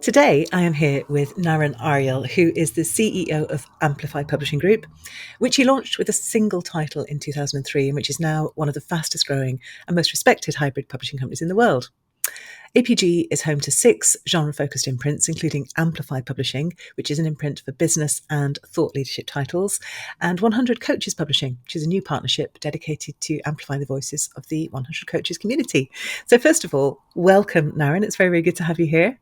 Today, I am here with Naren Aryal, who is the CEO of Amplify Publishing Group, which he launched with a single title in 2003 and which is now one of the fastest growing and most respected hybrid publishing companies in the world. APG is home to 6 genre-focused imprints, including Amplify Publishing, which is an imprint for business and thought leadership titles, and 100 Coaches Publishing, which is a new partnership dedicated to amplifying the voices of the 100 Coaches community. So first of all, welcome, Naren. It's very, very good to have you here.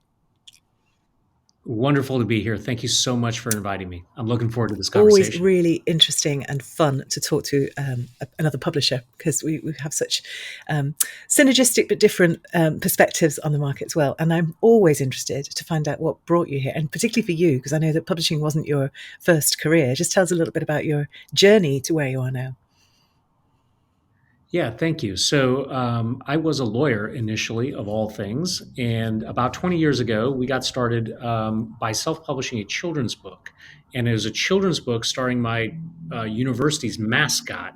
Wonderful to be here. Thank you so much for inviting me. I'm looking forward to this Always conversation. really interesting and fun to talk to another publisher because we have such synergistic but different perspectives on the market as well. And I'm always interested to find out what brought you here, and particularly for you, because I know that publishing wasn't your first career. Just tell us a little bit about your journey to where you are now. Yeah, thank you. So I was a lawyer initially, of all things. And about 20 years ago, we got started by self-publishing a children's book. And it was a children's book starring my university's mascot.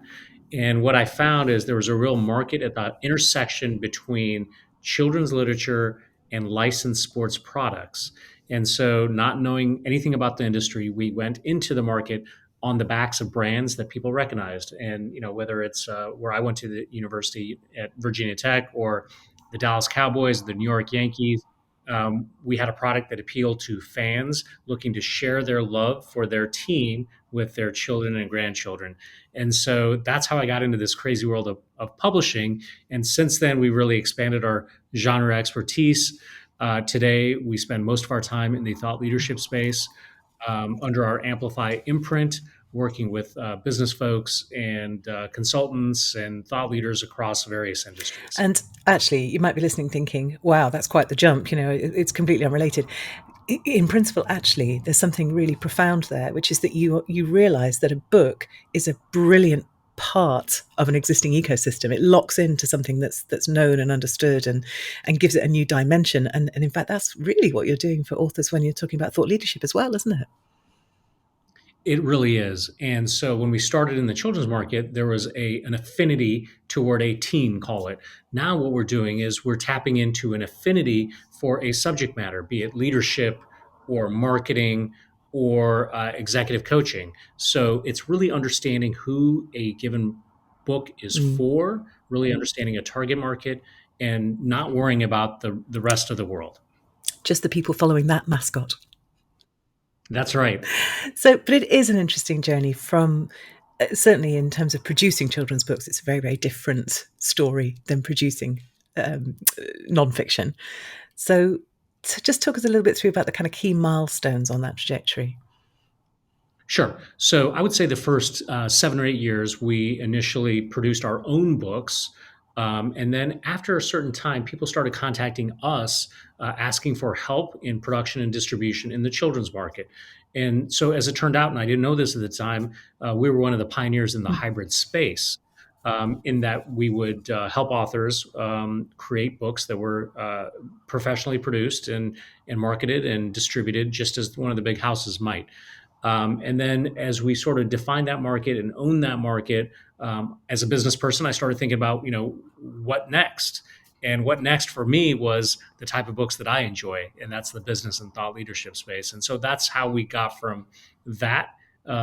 And what I found is there was a real market at the intersection between children's literature and licensed sports products. And so, not knowing anything about the industry, we went into the market on the backs of brands that people recognized. And whether it's where I went to the university at Virginia Tech or the Dallas Cowboys, the New York Yankees, we had a product that appealed to fans looking to share their love for their team with their children and grandchildren. And so that's how I got into this crazy world of publishing. And since then, we really expanded our genre expertise. Today, we spend most of our time in the thought leadership space under our Amplify imprint, working with business folks and consultants and thought leaders across various industries. And actually, you might be listening thinking, wow, that's quite the jump. It's completely unrelated. In principle, actually, there's something really profound there, which is that you realize that a book is a brilliant part of an existing ecosystem. It locks into something that's known and understood and gives it a new dimension. And in fact, that's really what you're doing for authors when you're talking about thought leadership as well, isn't it? It really is. And so when we started in the children's market, there was an affinity toward a teen, call it. Now what we're doing is we're tapping into an affinity for a subject matter, be it leadership or marketing or executive coaching. So it's really understanding who a given book is for, really understanding a target market, and not worrying about the rest of the world. Just the people following that mascot. That's right. But it is an interesting journey from, certainly in terms of producing children's books, it's a very, very different story than producing nonfiction. So just talk us a little bit through about the kind of key milestones on that trajectory. Sure. So I would say the first 7 or 8 years, we initially produced our own books. And then after a certain time, people started contacting us, asking for help in production and distribution in the children's market. And so as it turned out, and I didn't know this at the time, we were one of the pioneers in the hybrid space, in that we would help authors create books that were professionally produced and marketed and distributed just as one of the big houses might. And then as we sort of defined that market and owned that market, as a business person, I started thinking about, what next? And what next for me was the type of books that I enjoy, and that's the business and thought leadership space. And so that's how we got from that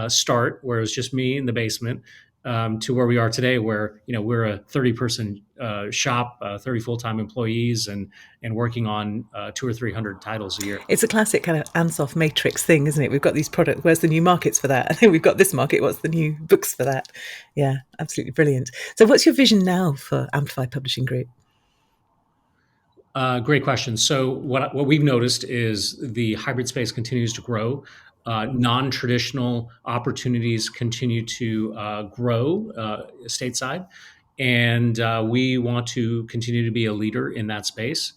start, where it was just me in the basement, to where we are today, where we're a 30-person shop, 30 full-time employees, and working on 200 or 300 titles a year. It's a classic kind of Ansoff Matrix thing, isn't it? We've got these products. Where's the new markets for that? I think we've got this market. What's the new books for that? Yeah, absolutely brilliant. So, what's your vision now for Amplify Publishing Group? Great question. So what we've noticed is the hybrid space continues to grow. Non-traditional opportunities continue to grow stateside, and we want to continue to be a leader in that space.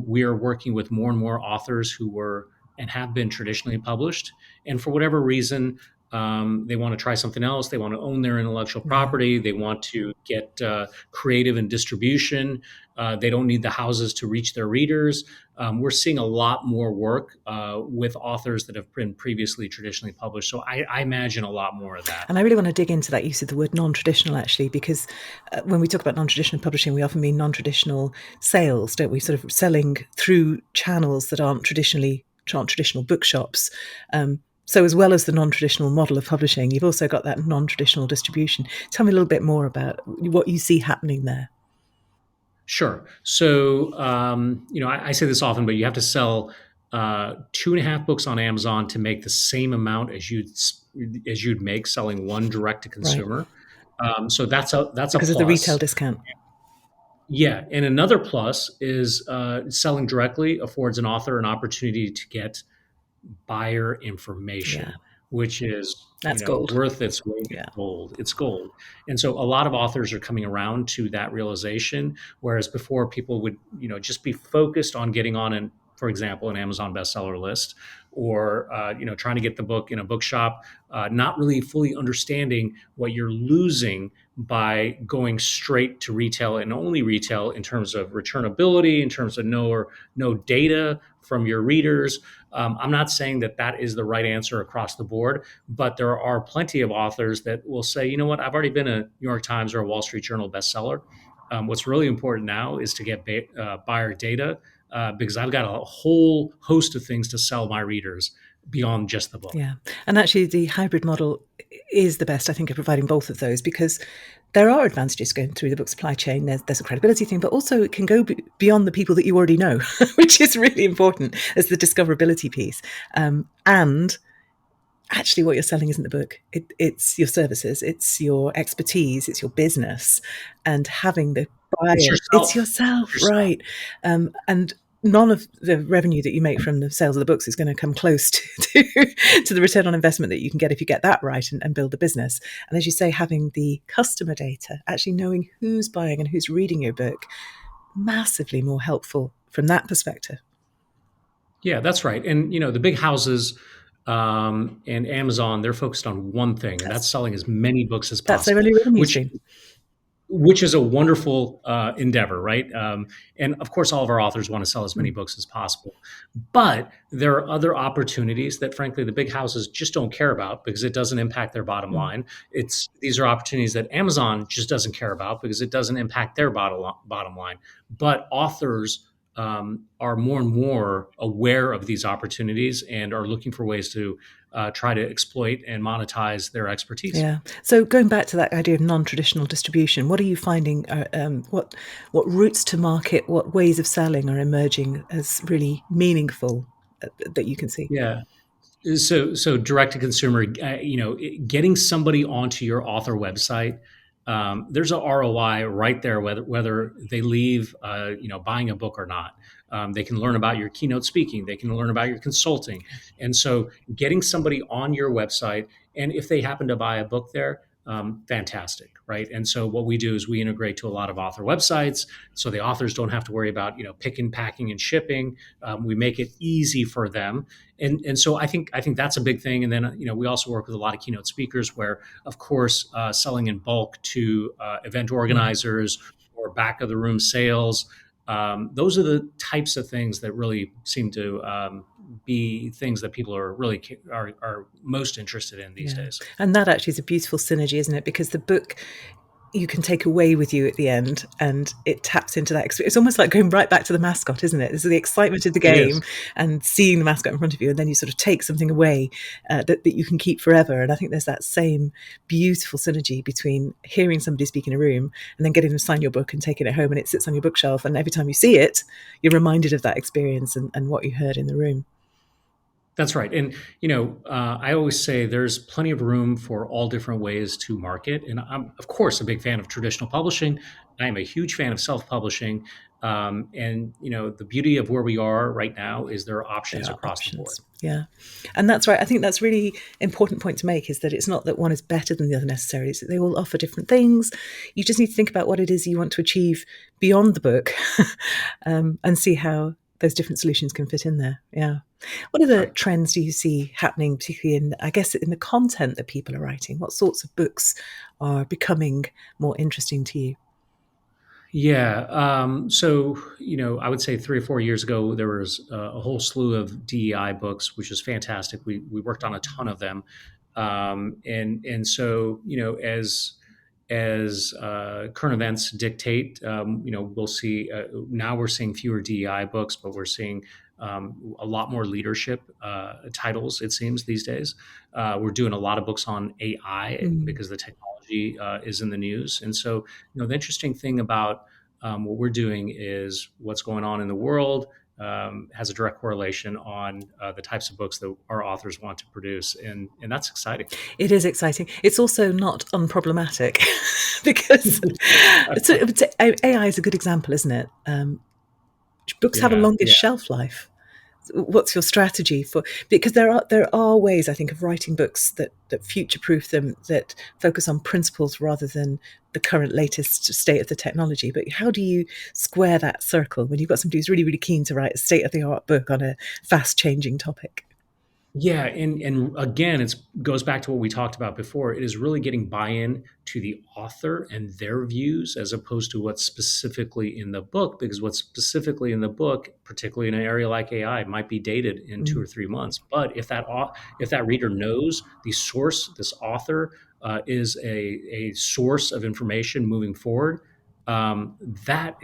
We are working with more and more authors who were and have been traditionally published, and for whatever reason, They want to try something else. They want to own their intellectual Yeah. property. They want to get creative in distribution. They don't need the houses to reach their readers. We're seeing a lot more work with authors that have been previously traditionally published. So I imagine a lot more of that. And I really want to dig into that use of the word non-traditional, actually, because when we talk about non-traditional publishing, we often mean non-traditional sales, don't we? Sort of selling through channels that aren't traditional bookshops. So as well as the non-traditional model of publishing, you've also got that non-traditional distribution. Tell me a little bit more about what you see happening there. Sure. So, I say this often, but you have to sell 2.5 books on Amazon to make the same amount as you'd make selling one direct to Right. consumer. So that's a Because of the retail plus. discount. Yeah, and another plus is selling directly affords an author an opportunity to get buyer Yeah. information, which is That's gold. worth its weight in Yeah. gold. It's gold, and so a lot of authors are coming around to that realization. Whereas before, people would just be focused on getting on an, for example, an Amazon bestseller list, or trying to get the book in a bookshop, not really fully understanding what you're losing by going straight to retail and only retail in terms of returnability, in terms of no data from your readers. I'm not saying that that is the right answer across the board, but there are plenty of authors that will say, you know what, I've already been a New York Times or a Wall Street Journal bestseller. What's really important now is to get buyer data, because I've got a whole host of things to sell my readers beyond just the book. Yeah. And actually, the hybrid model is the best, I think, at providing both of those, because there are advantages going through the book supply chain. There's a credibility thing, but also it can go beyond the people that you already know, which is really important as the discoverability piece. And actually what you're selling isn't the book. It's your services, it's your expertise, it's your business, and having the It's buyer. It's yourself. It's yourself, yourself. right? And none of the revenue that you make from the sales of the books is going to come close to the return on investment that you can get if you get that right and build the business. And as you say, having the customer data, actually knowing who's buying and who's reading your book, massively more helpful from that perspective. Yeah, that's right. And the big houses and Amazon, they're focused on one thing, and that's That's selling as many books as that's their possible, only revenue which stream. which is a wonderful endeavor, right? And of course, all of our authors want to sell as many Mm, books as possible. But there are other opportunities that, frankly, the big houses just don't care about because it doesn't impact their bottom mm. line. These are opportunities that Amazon just doesn't care about because it doesn't impact their bottom line. But authors are more and more aware of these opportunities and are looking for ways to try to exploit and monetize their expertise. Yeah. So going back to that idea of non-traditional distribution, what are you finding? What routes to market, what ways of selling are emerging as really meaningful that you can see? Yeah. So direct to consumer, getting somebody onto your author website, there's a ROI right there, whether they leave, buying a book or not. They can learn about your keynote speaking. They can learn about your consulting, and so getting somebody on your website, and if they happen to buy a book there, fantastic, right? And so what we do is we integrate to a lot of author websites, so the authors don't have to worry about picking, packing, and shipping. We make it easy for them, and so I think that's a big thing. And then we also work with a lot of keynote speakers, where of course selling in bulk to event Mm. organizers or back of the room sales. Those are the types of things that really seem to be things that people are really are most interested in these Yeah. days. And that actually is a beautiful synergy, isn't it? Because the book you can take away with you at the end, and it taps into that experience. It's almost like going right back to the mascot, isn't it? This is the excitement of the It is. game and seeing the mascot in front of you, and then you sort of take something away that you can keep forever. And I think there's that same beautiful synergy between hearing somebody speak in a room and then getting them to sign your book and taking it home, and it sits on your bookshelf, and every time you see it, you're reminded of that experience and what you heard in the room. That's right. And, I always say there's plenty of room for all different ways to market. And I'm, of course, a big fan of traditional publishing. I am a huge fan of self publishing. And, the beauty of where we are right now is there are There options are across the board. options. Yeah. And that's right. I think that's really important point to make, is that it's not that one is better than the other necessarily. It's that they all offer different things. You just need to think about what it is you want to achieve beyond the book and see how those different solutions can fit in there. Yeah. What other Right. trends do you see happening, particularly in, I guess, in the content that people are writing? What sorts of books are becoming more interesting to you? Yeah. So, I would say 3 or 4 years ago, there was a whole slew of DEI books, which is fantastic. We worked on a ton of them. And so, as current events dictate, we'll see, now we're seeing fewer DEI books, but we're seeing a lot more leadership titles, it seems, these days. We're doing a lot of books on AI Mm. because the technology is in the news. And so, the interesting thing about what we're doing is what's going on in the world has a direct correlation on the types of books that our authors want to produce, and that's exciting. It is exciting. It's also not unproblematic because AI is a good example, isn't it? Books have a Yeah, longest yeah. shelf life. What's your strategy for, because there are ways, I think, of writing books that future proof them, that focus on principles rather than the current latest state of the technology. But how do you square that circle when you've got somebody who's really, really keen to write a state of the art book on a fast changing topic? Yeah, and again, it goes back to what we talked about before. It is really getting buy-in to the author and their views as opposed to what's specifically in the book, because what's specifically in the book, particularly in an area like AI, might be dated in two Mm, or 3 months. But if that reader knows the source, this author is a source of information moving forward, that's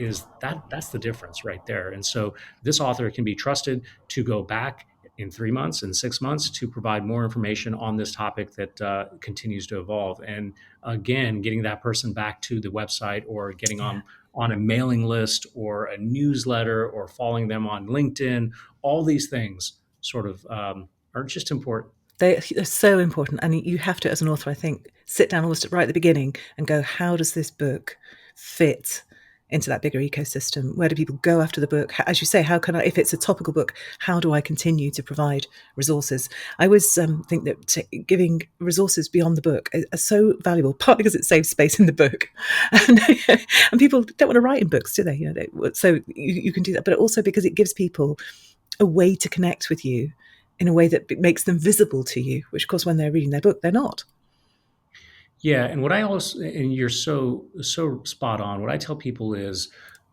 the difference right there. And so this author can be trusted to go back in 3 months and 6 months to provide more information on this topic that continues to evolve. And again, getting that person back to the website or getting yeah. on a mailing list or a newsletter or following them on LinkedIn, all these things sort of are just important. They're so important. And you have to, as an author, I think, sit down almost right at the beginning and go, how does this book fit into that bigger ecosystem? Where do people go after the book? As you say, how can I, if it's a topical book, how do I continue to provide resources? I always think that giving resources beyond the book are so valuable, partly because it saves space in the book. and, and people don't want to write in books, do they? So you can do that, but also because it gives people a way to connect with you in a way that makes them visible to you, which, of course, when they're reading their book, they're not. Yeah, and what I also, and you're so spot on. What I tell people is,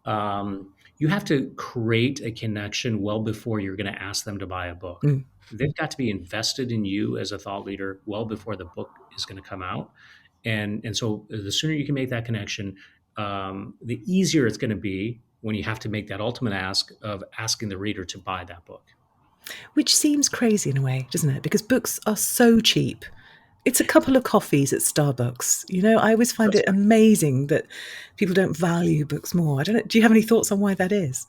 you have to create a connection well before you're going to ask them to buy a book. Mm, They've got to be invested in you as a thought leader well before the book is going to come out, and so the sooner you can make that connection, the easier it's going to be when you have to make that ultimate ask of asking the reader to buy that book. which seems crazy in a way, doesn't it? Because books are so cheap. It's a couple of coffees at Starbucks. I always find That's it amazing that people don't value books more. I don't know. Do you have any thoughts on why that is?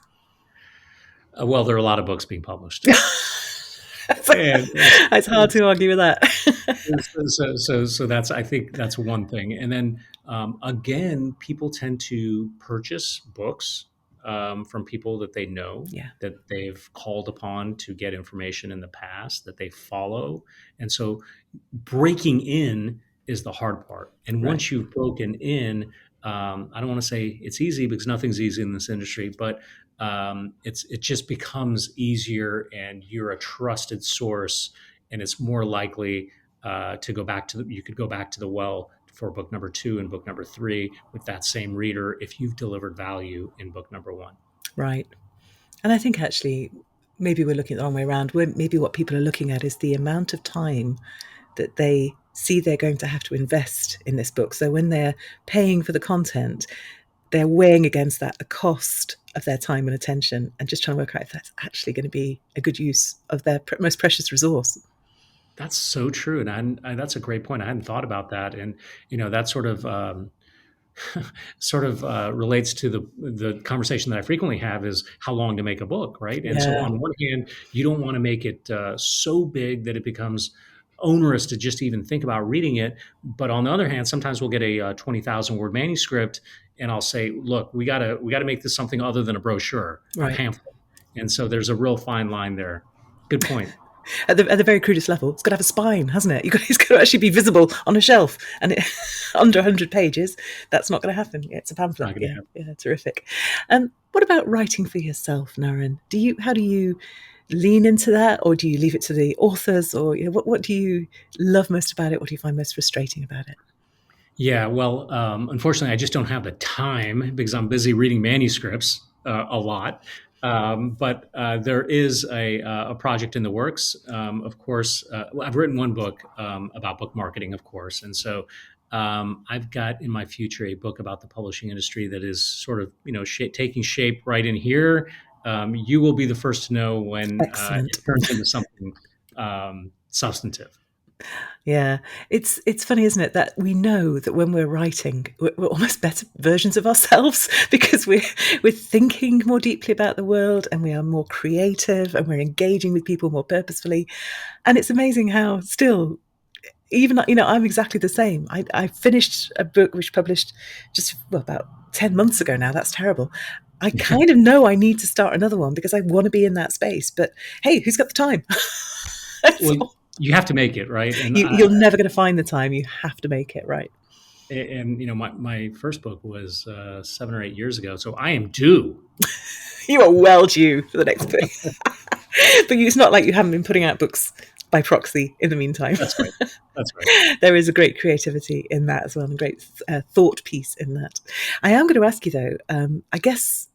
well, there are a lot of books being published, and It's hard to argue with that. so that's, I think that's one thing. And then again, people tend to purchase books from people that they know, Yeah, that they've called upon to get information in the past, that they follow. And so breaking in is the hard part. And right. once you've broken in, I don't want to say it's easy because nothing's easy in this industry, but it just becomes easier, and you're a trusted source, and it's more likely to go back to you could go back to the well for book number two and book number three with that same reader if you've delivered value in book number one. Right. And I think actually, maybe we're looking at the wrong way around. Maybe what people are looking at is the amount of time that they see they're going to have to invest in this book. So when they're paying for the content, they're weighing against that the cost of their time and attention, and just trying to work out if that's actually going to be a good use of their most precious resource. That's so true, and that's a great point. I hadn't thought about that, and that sort of relates to the conversation that I frequently have is how long to make a book, right? And so Yeah, on one hand, you don't want to make it so big that it becomes onerous to just even think about reading it. But on the other hand, sometimes we'll get a 20,000 word manuscript, and I'll say, look, we gotta make this something other than a brochure, a right. pamphlet. And so there's a real fine line there. Good point. At the very crudest level, it's got to have a spine, hasn't it? It's got to actually be visible on a shelf, and under 100 pages, that's not going to happen. Yeah, it's a It's not pamphlet. going to Yeah, happen. yeah, terrific. What about writing for yourself, Naren? How do you lean into that, or do you leave it to the authors, or what do you love most about it? What do you find most frustrating about it? Yeah, well, unfortunately, I just don't have the time because I'm busy reading manuscripts a lot. But there is a project in the works. Of course, well, I've written one book about book marketing, of course, and so I've got in my future a book about the publishing industry that is sort of taking shape right in here. You will be the first to know when Excellent. it turns into something substantive. Yeah, it's funny, isn't it, that we know that when we're writing, we're almost better versions of ourselves because we're thinking more deeply about the world, and we are more creative, and we're engaging with people more purposefully. And it's amazing how still, even I'm exactly the same. I finished a book which published just about 10 months ago now. That's terrible. I kind of know I need to start another one because I want to be in that space. But hey, who's got the time? That's Well, all. you have to make it right, You're never going to find the time. You have to make it right. and my first book was 7 or 8 years ago, so I am due. You are well due for the next book. But it's not like you haven't been putting out books by proxy in the meantime. That's right. That's right. There is a great creativity in that as well, and a great thought piece in that. I am going to ask you though. I guess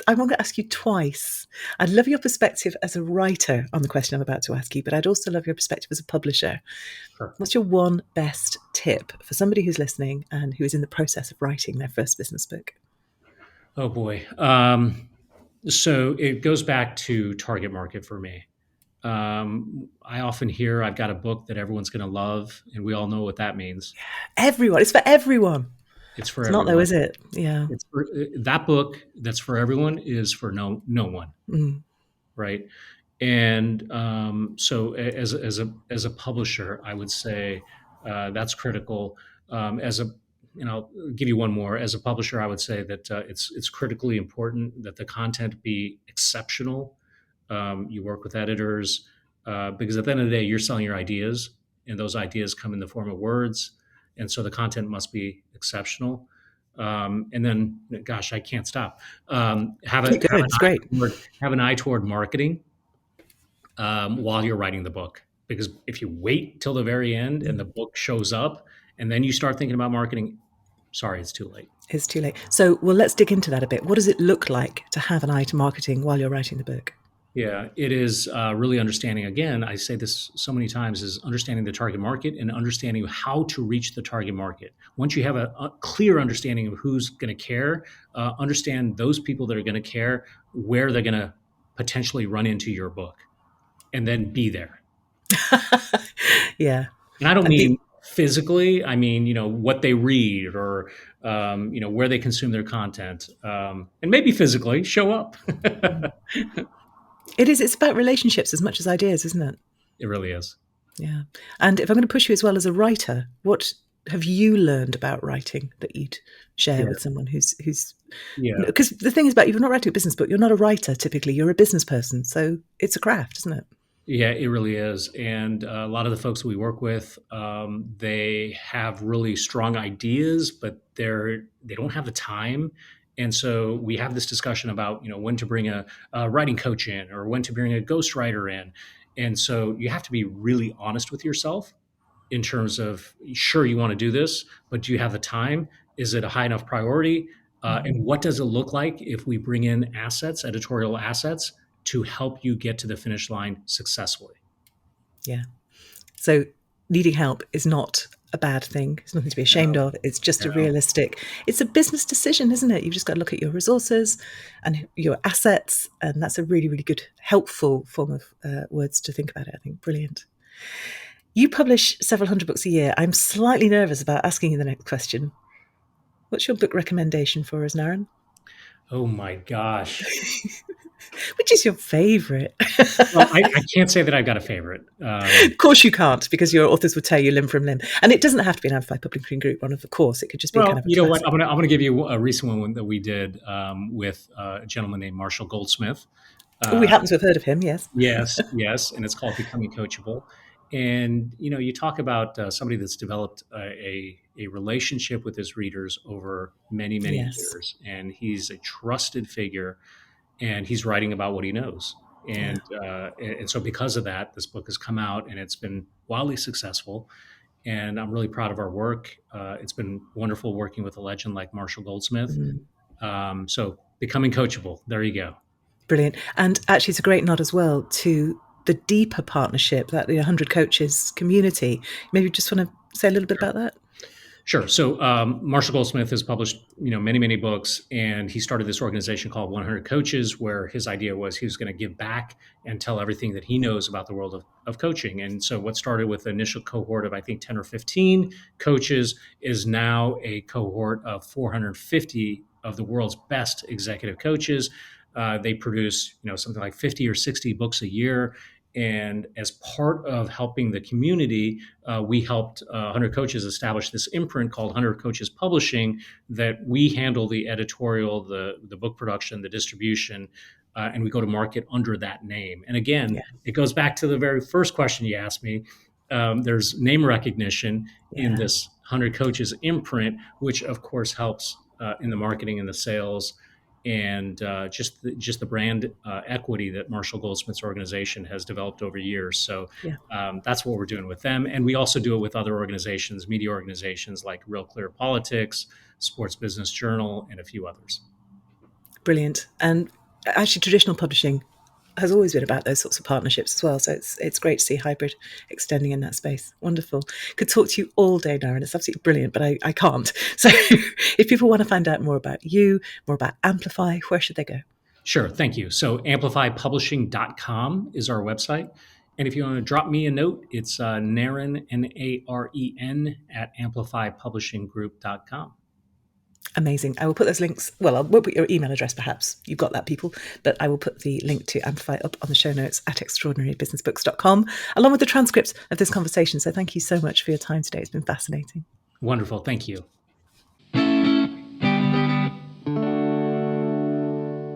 I'm going to ask you twice. I'd love your perspective as a writer on the question I'm about to ask you, but I'd also love your perspective as a publisher. Sure. What's your one best tip for somebody who's listening and who is in the process of writing their first business book? Oh boy. So it goes back to target market for me. I often hear I've got a book that everyone's going to love, and we all know what that means. Everyone. It's for everyone. It's for It's not though, everyone. is it? Yeah. It's for, that book that's for everyone is for no one, Mm. right? And so as a publisher, I would say that's critical. As a I'll give you one more. As a publisher, I would say that it's critically important that the content be exceptional. You work with editors because at the end of the day, you're selling your ideas, and those ideas come in the form of words, and so the content must be exceptional. And then, gosh, I can't stop. Keep going. It's great. Have an eye toward marketing while you're writing the book. Because if you wait till the very end and the book shows up and then you start thinking about marketing, sorry, it's too late. It's too late. So, well, let's dig into that a bit. What does it look like to have an eye to marketing while you're writing the book? Yeah, it is really understanding. Again, I say this so many times: is understanding the target market and understanding how to reach the target market. Once you have a clear understanding of who's going to care, understand those people that are going to care, where they're going to potentially run into your book, and then be there. Yeah. And I don't And mean physically. I mean, what they read or, where they consume their content. And maybe physically show up. it's about relationships as much as ideas, isn't it? It really is. Yeah. And if I'm going to push you as well as a writer, what have you learned about writing that you'd share Yeah. with someone who's Yeah. because the thing is about you're not writing a business book, you're not a writer typically, you're a business person. So it's a craft, isn't it? Yeah, it really is. And a lot of the folks we work with, they have really strong ideas, but they don't have the time. And so we have this discussion about when to bring a writing coach in or when to bring a ghostwriter in. And so you have to be really honest with yourself in terms of, sure, you want to do this, but do you have the time? Is it a high enough priority? And what does it look like if we bring in assets, editorial assets, to help you get to the finish line successfully? Yeah. So needing help is not a bad thing. It's nothing to be ashamed No, of. It's just a no. realistic, it's a business decision, isn't it? You've just got to look at your resources and your assets. And that's a really, really good, helpful form of words to think about it, I think. Brilliant. You publish several hundred books a year. I'm slightly nervous about asking you the next question. What's your book recommendation for us, Naren? Oh my gosh. Which is your favourite? Well, I can't say that I've got a favorite. Of course you can't, because your authors would tell you limb from limb. And it doesn't have to be an Amplify Publishing Group one, of course. It could just be kind Well, of a you know what? classic. I'm gonna give you a recent one that we did with a gentleman named Marshall Goldsmith. Oh, we Uh, happen to have heard of him, yes. yes, yes, and it's called Becoming Coachable. And you talk about somebody that's developed a relationship with his readers over many many Yes. years, and he's a trusted figure, and he's writing about what he knows. Yeah. And so because of that, this book has come out and it's been wildly successful. And I'm really proud of our work. It's been wonderful working with a legend like Marshall Goldsmith. Mm. So becoming coachable. There you go. Brilliant. And actually, it's a great nod as well to the deeper partnership, that the 100 Coaches community. Maybe you just want to say a little bit Sure. about that? Sure. So Marshall Goldsmith has published, many books, and he started this organization called 100 Coaches, where his idea was he was going to give back and tell everything that he knows about the world of coaching. And so, what started with the initial cohort of I think 10 or 15 coaches is now a cohort of 450 of the world's best executive coaches. They produce, something like 50 or 60 books a year. And as part of helping the community, we helped 100 Coaches establish this imprint called 100 Coaches Publishing, that we handle the editorial, the book production, the distribution, and we go to market under that name. And again, Yeah. it goes back to the very first question you asked me. There's name recognition in Yeah. this 100 Coaches imprint, which of course helps in the marketing and the sales, and just the brand equity that Marshall Goldsmith's organization has developed over years. So Yeah. that's what we're doing with them, and we also do it with other organizations, media organizations like Real Clear Politics, Sports Business Journal, and a few others. Brilliant. And actually, traditional publishing has always been about those sorts of partnerships as well. So it's great to see hybrid extending in that space. Wonderful. Could talk to you all day, Naren. It's absolutely brilliant, but I can't. So if people want to find out more about you, more about Amplify, where should they go? Sure, thank you. So amplifypublishing.com is our website. And if you want to drop me a note, it's Naren, Naren, at amplifypublishinggroup.com. Amazing. I will put those links. Well, I won't put your email address, perhaps. You've got that, people. But I will put the link to Amplify up on the show notes at extraordinarybusinessbooks.com, along with the transcript of this conversation. So thank you so much for your time today. It's been fascinating. Wonderful. Thank you.